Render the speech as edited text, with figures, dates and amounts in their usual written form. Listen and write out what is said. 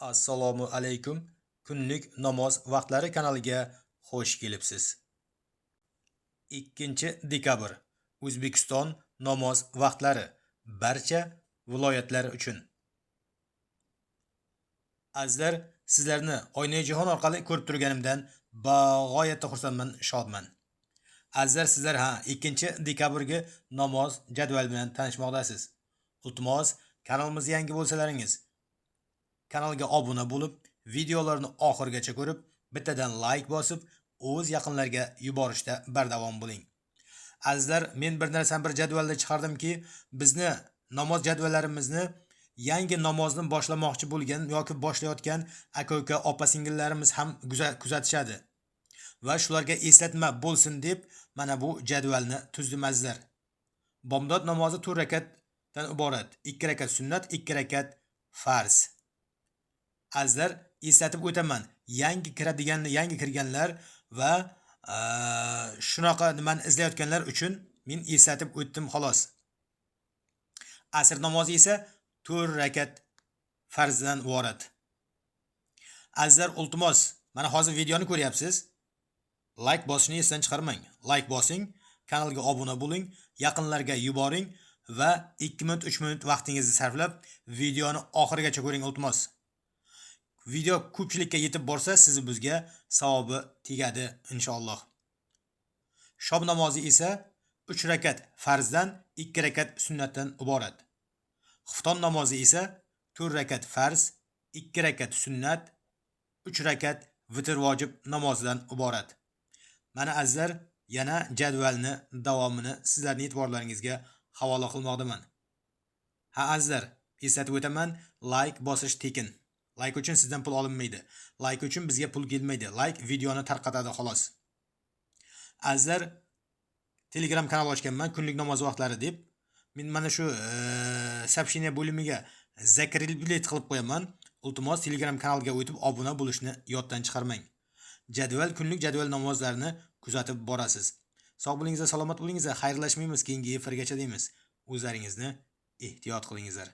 Assalomu alaykum. Kunlik namoz vaqtlari kanaliga xush kelibsiz. 2 dekabr. O'zbekiston namoz vaqtlari barcha viloyatlar uchun. Azizlar, sizlarni Oynai jahon orqali ko'rib turganimdan bag'oyatda xursandman, shodman. Azizlar, sizlar 2 dekabrga namoz jadval bilan tanishmoqdasiz. Iltimos, kanalimizga yangi bo'lsalaringiz kanalga obuna bo'lib, videolarni oxirigacha ko'rib, bittadan like bosib, o'z yaqinlarga yuborishda bardavom bo'ling. Azizlar, men bir narsani bir jadvalda chiqardimki, bizni namoz jadvallarimizni yangi namozni boshlamoqchi bo'lgan yoki boshlayotgan aka-uka, opa-singillarimiz ham kuzatishadi. Va shularga eslatma bo'lsin deb mana bu jadvalni tuzdim azizlar. Bomdod namozi 4 rakatdan iborat. 2 rakat sunnat, 2 rakat farz. Azizlar, eslatib o'taman. Yangi kirganlar va shunaqa nimani izlayotganlar uchun men eslatib o'tdim xolos. Asr namozi esa 4 rakat farzdan iborat. Azizlar, iltimos, mana hozir videoni ko'ryapsiz. Like bosishni esdan chiqarmang. Like bosing, kanalga obuna bo'ling, yaqinlarga yuboring va 2 minut 3 minut vaqtingizni sarflab videoni oxirigacha ko'ring iltimos. Video ko'pchilikka yetib borsa, sizni bizga savobi tegadi inshaalloh. Shob namozi esa 3 rakat farzdan, 2 rakat sunnatdan iborat. Xufton namozi esa 4 rakat farz, 2 rakat sunnat, 3 rakat vitr vojib namozidan iborat. Mana azizlar, yana jadvalni davomini sizlarning e'tiborlaringizga havola qilmoqdaman. Azizlar, eslatib o'taman, like bosish tekin. Like uchun sizdan pul olinmaydi. Like uchun bizga pul kelmaydi. Like videoni tarqatadi xolos. Azizlar, Telegram kanal ochganman, kunlik namoz vaqtlari deb. Men mana shu soобщение bo'limiga zakrilbilet qilib qo'yaman. Iltimos, Telegram kanalga o'tib obuna bo'lishni yoddan chiqarmang. Kunlik jadval namozlarini kuzatib borasiz. Sog' bo'lingizlar, salomat bo'lingizlar. Xayrlashmaymiz, keyingi efirgacha deymiz. O'zlaringizni ehtiyot qilingizlar.